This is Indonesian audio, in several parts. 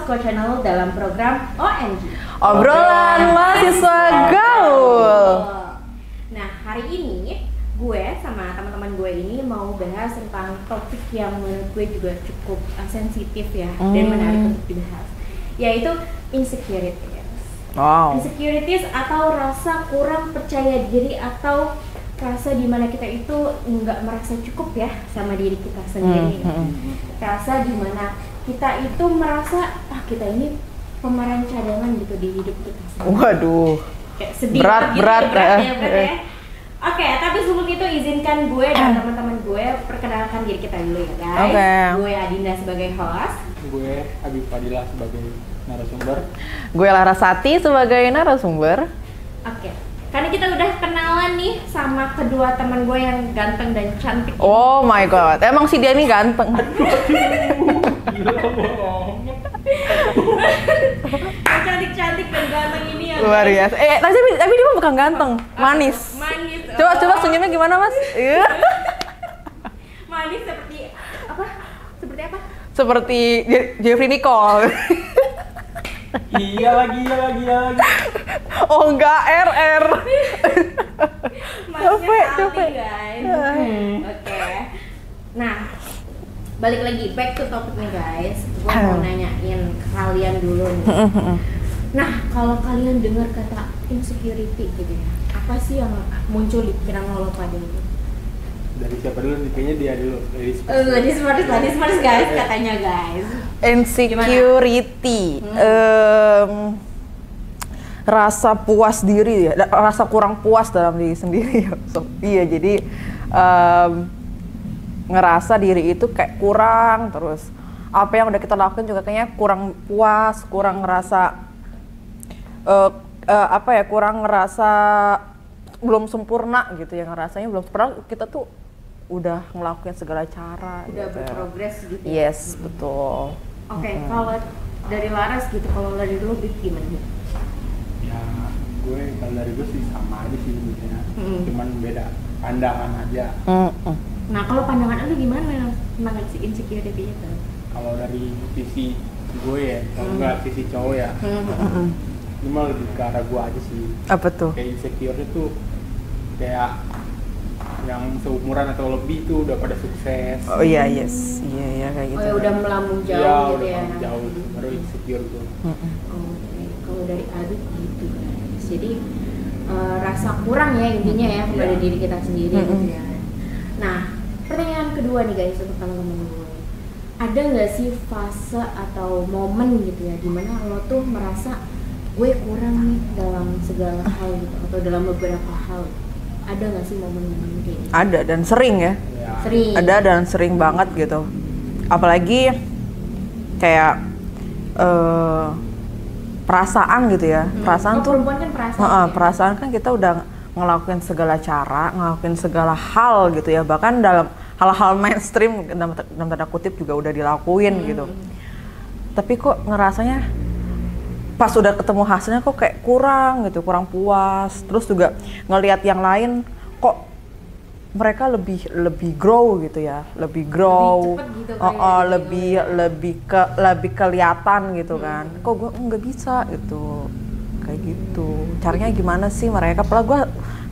School Channel dalam program OMG Obrolan Mahasiswa Gaul. Nah, hari ini gue sama teman-teman gue ini mau bahas tentang topik yang menurut gue juga cukup sensitif ya dan menarik untuk dibahas, yaitu insecurities. Wow. Insecurities atau rasa kurang percaya diri atau rasa dimana kita itu nggak merasa cukup ya sama diri kita sendiri. Rasa dimana kita itu merasa kita ini pemeran cadangan gitu di hidup kita sendiri. Waduh. Kayak sedih berat ya. Oke, tapi sebelum itu izinkan gue dan teman-teman gue perkenalkan diri kita dulu ya guys. Gue Adinda sebagai host. Gue Habib Fadilah sebagai narasumber. Gue Larasati sebagai narasumber. Oke, karena kita udah kenalan nih sama kedua teman gue yang ganteng dan cantik. Oh my god, emang si dia ini ganteng. Gila bohong. Yang cantik-cantik dan ganteng ini ya. Luar biasa. Tapi dia bukan ganteng, manis. Manis. Coba senyumnya gimana, Mas? Manis seperti apa? Seperti apa? Seperti Jeffrey Nicole. Iya lagi. Oh enggak, RR. Manisnya Capek. guys. Oke. Nah, balik lagi back to topic nih guys. Gue mau nanyain kalian dulu nih. Nah, kalau kalian dengar kata insecurity gitu ya, apa sih yang muncul di pikiran lo pada itu? Dari siapa dulu nih? Kayaknya dia dulu. Ladies first guys, katanya guys. Insecurity. Rasa puas diri ya, rasa kurang puas dalam diri sendiri ya. Iya, jadi ngerasa diri itu kayak kurang, terus apa yang udah kita lakukan juga kayaknya kurang puas, kurang ngerasa kurang ngerasa belum sempurna gitu ya, ngerasanya belum sempurna. Kita tuh udah ngelakuin segala cara udah gitu. Berprogres gitu. Yes, betul. Oke, kalau dari Laras gitu, kalau dari dulu gimana nih? Ya, kalau dari gue sih sama aja sih sebetulnya. Cuman beda pandangan aja. Nah, kalau pandangan lu gimana tentang insecurity itu? Kalau dari sisi gue ya, kalau nggak sisi cowok ya, cuma lebih ke arah gue aja sih. Apa tuh? Kayak insecure itu kayak yang seumuran atau lebih tuh udah pada sukses. Oh iya, yes. Iya kayak gitu. Oh ya udah melambung jauh ya, gitu udah ya. melambung jauh, baru insecure tuh. Oke, kalau dari Adit gitu guys. Jadi rasa kurang ya intinya ya kepada diri kita sendiri gitu ya. Nah, pertanyaan kedua nih guys untuk teman-teman gue. Ada nggak sih fase atau momen gitu ya dimana lo tuh merasa gue kurang nih dalam segala hal gitu atau dalam beberapa hal? Ada nggak sih momen-momen kayak gitu? Ada dan sering ya. Sering. Ada dan sering banget gitu. Apalagi kayak perasaan gitu ya. Perasaan tuh perempuan kan perasaan. Perasaan kan kita udah ngelakuin segala cara, ngelakuin segala hal gitu ya. Bahkan dalam hal-hal mainstream dalam tanda kutip juga udah dilakuin gitu. Tapi kok ngerasanya pas udah ketemu hasilnya kok kayak kurang gitu, kurang puas. Terus juga ngelihat yang lain kok mereka lebih grow gitu ya, lebih grow, lebih kelihatan gitu kan. Kok gue nggak bisa gitu, kayak gitu. Caranya gimana sih mereka? Padahal gue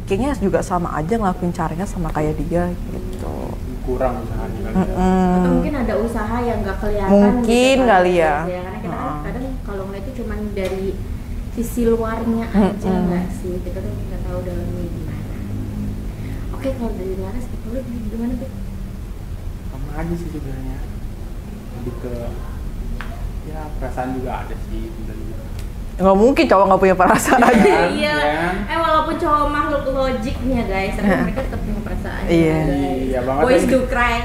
kayaknya juga sama aja ngelakuin caranya sama kayak dia gitu. Kurang usahanya kali ya. Atau mungkin ada usaha yang nggak kelihatan. Mungkin gitu, kali ya. Karena kita kadang kalau ngeliat itu cuma dari sisi luarnya aja nggak sih, kita tuh nggak tahu dalamnya gimana. Oke, kalau dari Laras itu lu gimana tuh? Sama aja sih sebenarnya. Lebih ke ya perasaan juga ada sih sebenarnya. Nggak mungkin cowok nggak punya perasaan aja. Iya. Walaupun cowok makhluk logik nih ya guys, tapi mereka tetap punya perasaan. Iya. Iya banget. Boys do cry.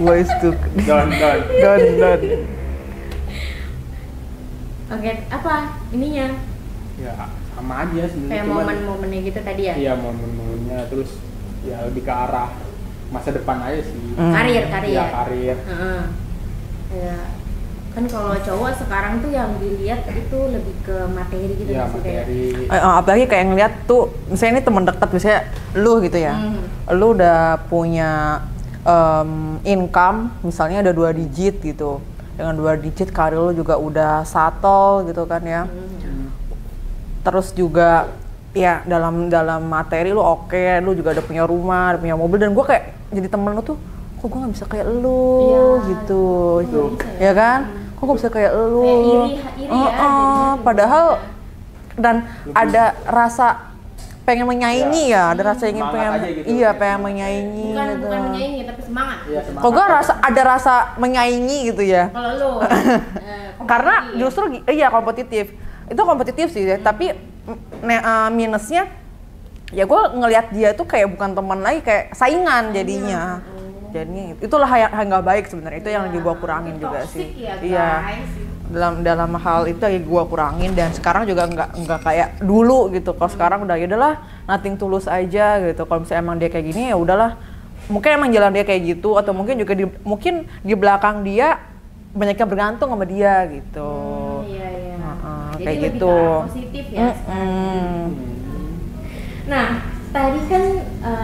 Boys do. Don. Oke, apa ininya? Ya sama aja sebenarnya. Kayak momen-momennya gitu tadi ya? Iya, momen-momennya, terus ya lebih ke arah masa depan aja sih. Karir. Iya, karir. Ya. Kan kalau cowok sekarang tuh yang dilihat itu lebih ke materi gitu. Iya, sih, materi. Apalagi kayak ngeliat tuh, misalnya ini temen deket, misalnya lu gitu ya, lu udah punya income, misalnya ada 2 digit gitu, dengan 2 digit karir lu juga udah settle gitu kan ya. Terus juga ya dalam materi lu oke, lu juga udah punya rumah, udah punya mobil, dan gue kayak jadi temen lu tuh, kok gue nggak bisa kayak lu gitu, ya kan? Kok gue bisa kayak lu? Kayak iri ya. Padahal dan ada rasa pengen menyaingi ya, ada rasa ingin pengen gitu, pengen menyaingi Bukan gitu. menyaingi tapi semangat. Kok gue ada rasa menyaingi gitu ya? Kalau lu Karena justru kompetitif. Itu kompetitif sih ya, tapi minusnya ya gue ngelihat dia tuh kayak bukan teman lagi, kayak saingan jadinya. Jadinya itulah yang nggak baik sebenarnya, itu yang lagi gue kurangin juga sih. Dalam hal itu lagi gue kurangin, dan sekarang juga nggak kayak dulu gitu. Kalau sekarang udah ya udahlah, nothing tulus aja gitu. Kalau misalnya emang dia kayak gini ya udahlah, mungkin emang jalan dia kayak gitu, atau mungkin juga mungkin di belakang dia banyak yang bergantung sama dia gitu. Jadi kayak lebih gitu. ke arah positif ya. Nah, tadi kan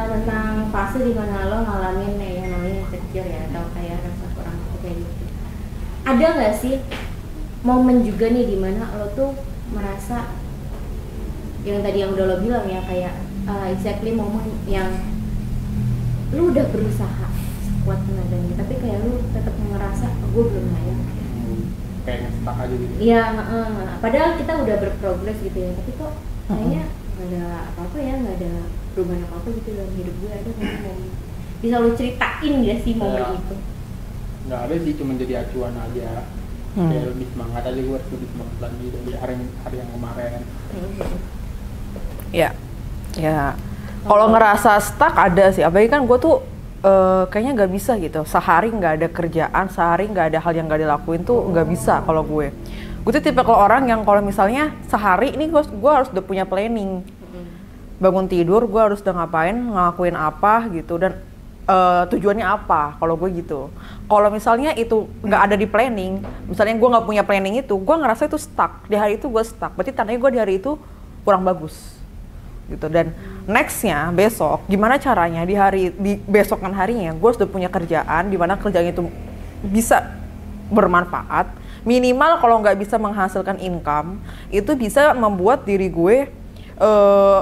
tentang fase di mana lo ngalamin yang namanya insecure ya, atau kayak rasa kurang kayak gitu. Ada nggak sih momen juga nih di mana lo tuh merasa yang tadi yang udah lo bilang ya, kayak exactly momen yang lo udah berusaha sekuat tenaganya, tapi kayak lo tetap ngerasa gue belum layak. Kayak stuck aja gitu. Iya, padahal kita udah berprogres gitu ya, tapi kok kayaknya nggak ada apa-apa ya, nggak ada perubahan apa-apa gitu dalam hidup gue. Ada momen bisa lo ceritain gak sih momen itu? Nggak ada sih, cuma jadi acuan aja. Kayak lebih semangat aja, gue harus lebih semangat lagi dari hari yang kemarin. Ya. Kalau ngerasa stuck ada sih, apalagi kan gue tuh kayaknya nggak bisa gitu. Sehari nggak ada kerjaan, sehari nggak ada hal yang nggak dilakuin tuh nggak bisa kalau gue. Gue tuh tipe kalau orang yang kalau misalnya sehari ini gue harus udah punya planning. Bangun tidur gue harus udah ngelakuin apa gitu, dan tujuannya apa kalau gue gitu. Kalau misalnya itu nggak ada di planning, misalnya gue nggak punya planning itu, gue ngerasa itu stuck. Di hari itu gue stuck, berarti tandanya gue di hari itu kurang bagus gitu. Dan nextnya besok gimana caranya di besokan harinya gue sudah punya kerjaan di mana kerjaan itu bisa bermanfaat, minimal kalau nggak bisa menghasilkan income itu bisa membuat diri gue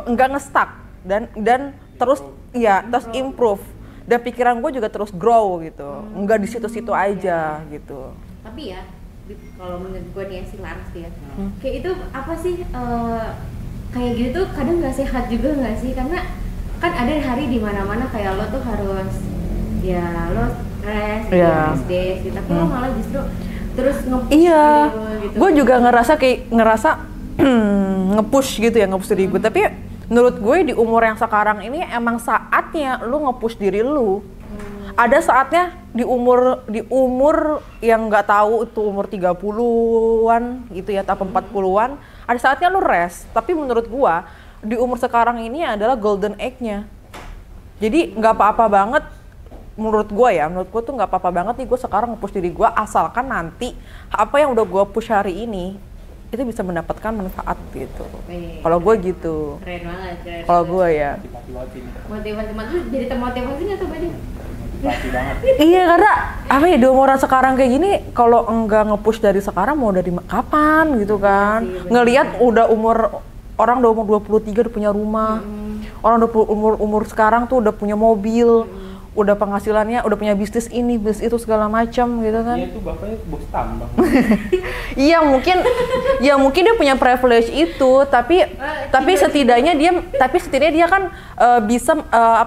nggak nge-stuck dan terus improve, dan pikiran gue juga terus grow gitu, nggak di situ-situ aja gitu. Tapi ya kalau menurut gue nih sih Laras ya, kayak itu apa sih kayak gitu tuh kadang nggak sehat juga nggak sih? Karena kan ada hari di mana-mana kayak lo tuh harus ya lo rest, rest days gitu, tapi lo malah justru terus nge-push gitu. Gue juga ngerasa nge-push gitu ya, nge-push diri gue. Tapi menurut gue di umur yang sekarang ini emang saatnya lu nge-push diri lu. Ada saatnya di umur yang nggak tahu itu umur 30-an gitu ya, atau 40-an, ada saatnya lu rest. Tapi menurut gua di umur sekarang ini adalah golden age-nya. Jadi nggak apa-apa banget menurut gua tuh nggak apa-apa banget nih gua sekarang nge-push diri gua, asalkan nanti apa yang udah gua push hari ini itu bisa mendapatkan manfaat gitu. Kalau gue gitu. Keren banget. Kalau gue ya. Motivasi jadi termotivasi nggak tuh Badi? Motivasi banget. Iya, karena apa ya, di umuran sekarang kayak gini kalau enggak nge-push dari sekarang mau dari kapan gitu kan. Ngelihat udah orang udah umur 23 udah punya rumah. Orang udah umur sekarang tuh udah punya mobil. Udah penghasilannya, udah punya bisnis ini, bisnis itu segala macam gitu kan. Iya, itu bapaknya bos tambang. Iya, mungkin dia punya privilege itu, tapi setidaknya dia kan bisa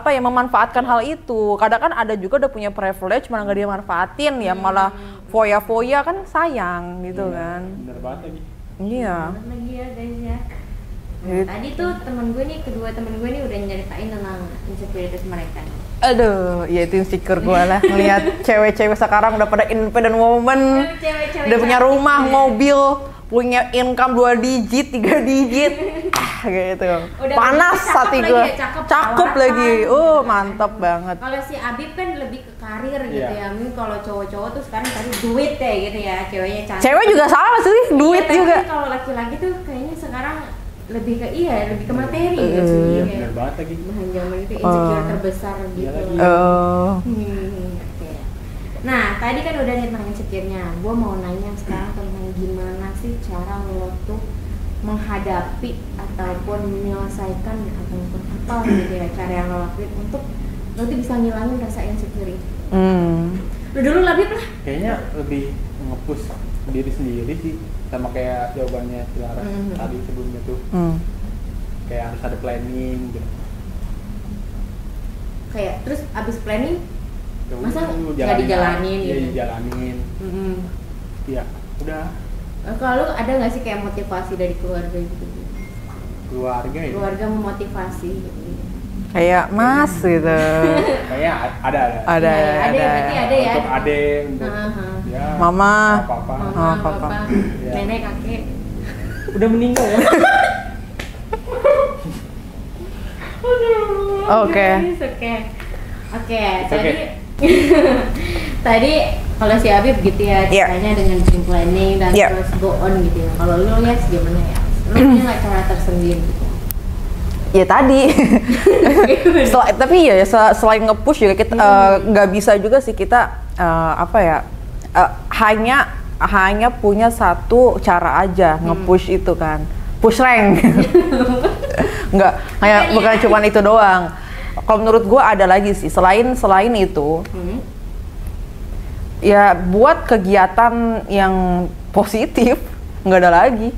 memanfaatkan hal itu. Kadang kan ada juga udah punya privilege malah nggak dia manfaatin, ya malah foya-foya, kan sayang gitu kan. Bener banget lagi. Iya. Lagi ya guys ya. Tadi tuh kedua temen gue nih udah nyeritain tentang insecurities mereka. Aduh, ya itu insecure gue lah ngelihat cewek-cewek sekarang udah pada independent woman, udah punya rumah, mobil, punya income 2 digit, 3 digit, gitu. Udah panas hati gue, cakep lagi, mantap banget. Kalau si Abib kan lebih ke karir gitu ya, mungkin kalau cowok-cowok tuh sekarang tadi duit ya gitu ya, ceweknya cantik. Cewek juga sama sih, duit juga. Tapi kalau laki-laki tuh kayaknya sekarang lebih ke materi gitu sih. Bener banget lagi. Bahan zaman itu insecure terbesar gitu. Nah, tadi kan udah nih tentang insecure-nya. Gue mau nanya sekarang tentang gimana sih cara lo tuh menghadapi ataupun menyelesaikan ataupun apa gitu ya cara yang lo lakuin untuk lo tuh bisa ngilangin rasa insecure itu. Lo dulu Labib lah. Kayaknya lebih nge-push diri sendiri sih, sama kayak jawabannya Tiara tadi sebelumnya tuh. Kayak harus ada planning gitu. Kayak terus abis planning Ya masa udah, nggak dijalanin ya, gitu? dijalanin. Ya udah. Kalau lu ada nggak sih kayak motivasi dari keluarga gitu? Keluarga ya. Keluarga memotivasi gitu. Kayak Mas gitu. Kayaknya ada. Ada Berarti ada ya. Untuk ade, untuk ya, Mama. Papa. Mama, Papa. papa, Ya. nenek, kakek. Udah meninggal ya. Oke. Oke, tadi tadi kalau si Habib gitu ya ceritanya dengan bikin planning dan terus go on gitu ya. Kalau lu lihat gimana ya? Lu punya nggak cara tersendiri gitu? Ya tadi. Tapi ya selain nge-push juga kita nggak bisa juga sih kita hanya punya satu cara aja nge-push itu kan. Push rank. Nggak, kayak bukan cuma itu doang. Kalau menurut gue ada lagi sih selain itu. Ya buat kegiatan yang positif nggak ada lagi.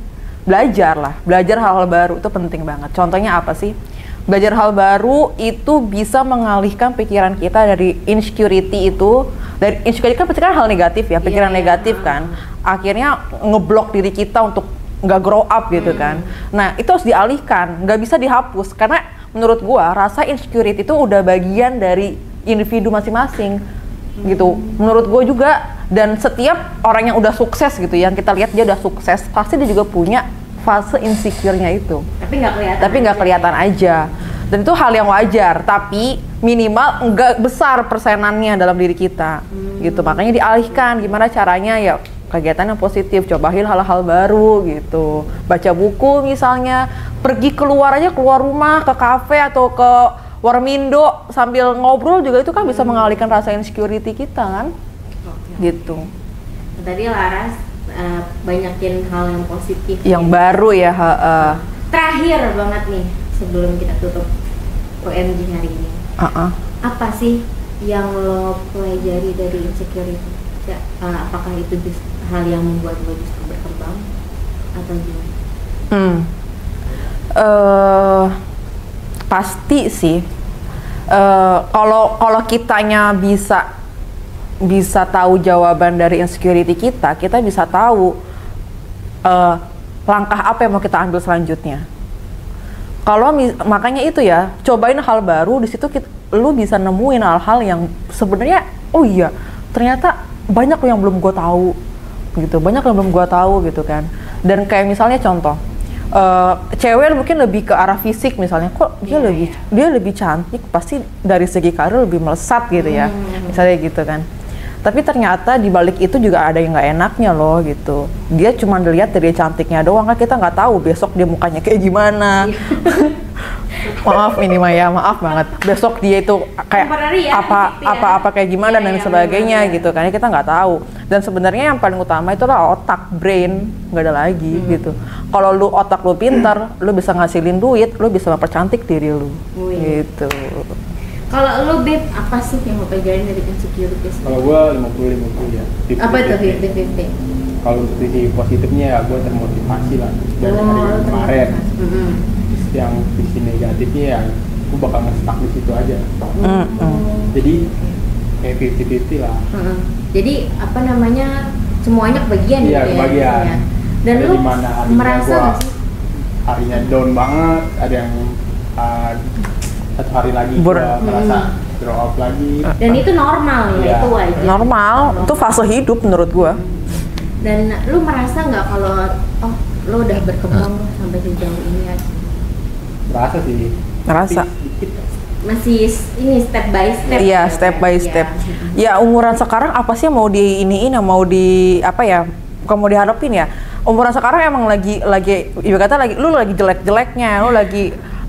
Belajar hal-hal baru itu penting banget. Contohnya apa sih? Belajar hal baru itu bisa mengalihkan pikiran kita dari insecurity itu. Dari insecurity kan pasti kan hal negatif ya, pikiran negatif kan. Akhirnya ngeblok diri kita untuk nggak grow up gitu kan. Nah itu harus dialihkan, nggak bisa dihapus karena menurut gua rasa insecurity itu udah bagian dari individu masing-masing gitu. Menurut gua juga, dan setiap orang yang udah sukses gitu, yang kita lihat dia udah sukses, pasti dia juga punya fase insecure-nya itu. Tapi nggak kelihatan aja. Dan itu hal yang wajar, tapi minimal nggak besar persenannya dalam diri kita gitu. Makanya dialihkan, gimana caranya ya kegiatan yang positif, cobain hal-hal baru gitu. Baca buku misalnya, pergi keluar rumah, ke kafe atau ke Warmindo sambil ngobrol juga itu kan bisa mengalihkan rasa insecurity kita kan. Gitu. Tadi Laras banyakin hal yang positif. Yang baru ya. Terakhir banget nih sebelum kita tutup OMG hari ini. Apa sih yang lo pelajari dari insecurity? Ya, apakah itu hal yang membuat lo bisa berkembang atau gimana? Pasti sih. Kalau kitanya bisa tahu jawaban dari insecurity kita bisa tahu langkah apa yang mau kita ambil selanjutnya. Makanya itu ya, cobain hal baru, di situ lu bisa nemuin hal-hal yang sebenarnya oh iya ternyata banyak yang belum gue tahu gitu kan. Dan kayak misalnya contoh cewek mungkin lebih ke arah fisik misalnya, kok dia lebih cantik, pasti dari segi karir lebih melesat gitu ya, misalnya gitu kan. Tapi ternyata di balik itu juga ada yang nggak enaknya loh gitu. Dia cuma dilihat dari cantiknya doang kan, kita nggak tahu besok dia mukanya kayak gimana. Maaf ini Maya, maaf banget. Besok dia itu kayak apa kayak gimana dan sebagainya gitu kan, kita nggak tahu. Dan sebenarnya yang paling utama itu adalah otak, brain, nggak ada lagi gitu. Kalau lu otak lu pintar, lu bisa ngasilin duit, lu bisa mempercantik diri lu. Gitu. Kalau lu Beb, apa sih yang lo pelajarin dari insecurity? Kalau gua 50-50 ya. Apa tuh 50-50? Kalau untuk sisi positifnya ya gua termotivasi lah dari hari kemarin. Yang sisi negatifnya ya gua bakal nge-stuck di situ aja. Jadi kayak 50-50 lah. Jadi apa namanya, semuanya kebagian gitu ya? Iya, kebagian. Dan lu merasa nggak sih? Harinya down banget, ada yang satu hari lagi gua merasa drop out lagi. Dan itu normal ya, itu wajar. Normal, itu fase hidup menurut gua. Dan lu merasa nggak kalau lu udah berkembang sampai sejauh ini ya? Merasa sih. Merasa. Masih ini step by step. Iya, step by step. Ya umuran sekarang apa sih yang mau diiniin, yang mau di apa ya? Bukan mau diharapin ya. Umuran sekarang emang lagi ibu kata lu lagi jelek-jeleknya, lu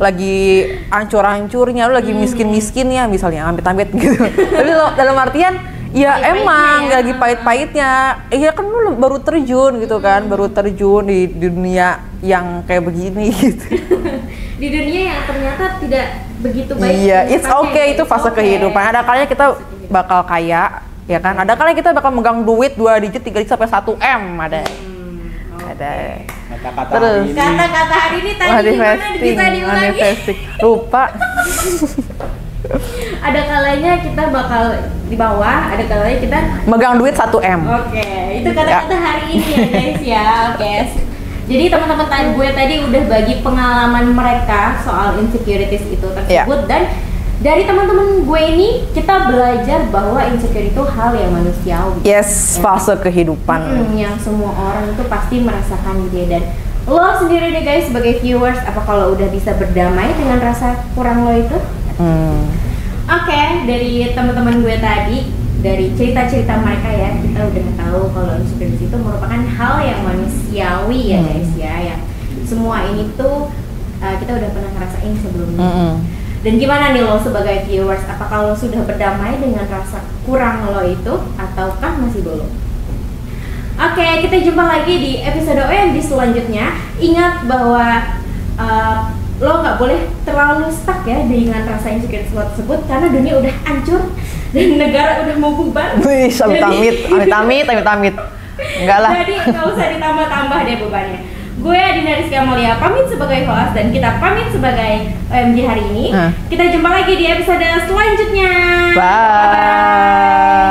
lagi hancur-hancurnya, lu lagi miskin-miskinnya misalnya, ambit-ambit gitu. Tapi dalam artian Ya Pahit-pahitnya emang ya. lagi pahit-pahitnya. Iya kan lu baru terjun gitu kan, baru terjun di dunia yang kayak begini gitu. Di dunia yang ternyata tidak begitu baik. Iya, it's kehidupannya, okay, ya. itu fase Okay. kehidupan. Ada kalanya kita bakal kaya, ya kan? Ada kalanya kita bakal megang duit 2 digit, 3 digit sampai 1 M ada. Ada. Kata-kata Terus. hari ini. Kata-kata hari ini tadi gimana bisa diulangi? manifesting. Lupa. Ada kalanya kita bakal di bawah, ada kalanya kita Megang duit 1 M. Oke, itu kata-kata hari ini ya guys ya. Oke. Jadi teman-teman gue tadi udah bagi pengalaman mereka soal insecurities itu tersebut dan dari teman-teman gue ini kita belajar bahwa insecure itu hal yang manusiawi. Yes, fase kehidupan. Yang semua orang itu pasti merasakan gitu ya. Dan lo sendiri deh guys sebagai viewers, apa kalau udah bisa berdamai dengan rasa kurang lo itu? Oke, dari teman-teman gue tadi, dari cerita-cerita mereka ya, kita udah tahu kalau insecurity itu merupakan hal yang manusiawi ya guys ya, yang semua ini tuh kita udah pernah ngerasain sebelumnya. Dan gimana nih lo sebagai viewers, apakah lo sudah berdamai dengan rasa kurang lo itu ataukah masih belum? Oke, kita jumpa lagi di episode OMG selanjutnya. Ingat bahwa lo nggak boleh terlalu stuck ya dengan rasa insecure tersebut karena dunia udah hancur dan negara udah mau bubar. Wih, amit-amit. Enggak lah. Jadi nggak usah ditambah-tambah deh bebannya. Gue Dina Rizky Amalia pamit sebagai host dan kita pamit sebagai OMG hari ini. Kita jumpa lagi di episode selanjutnya. Bye.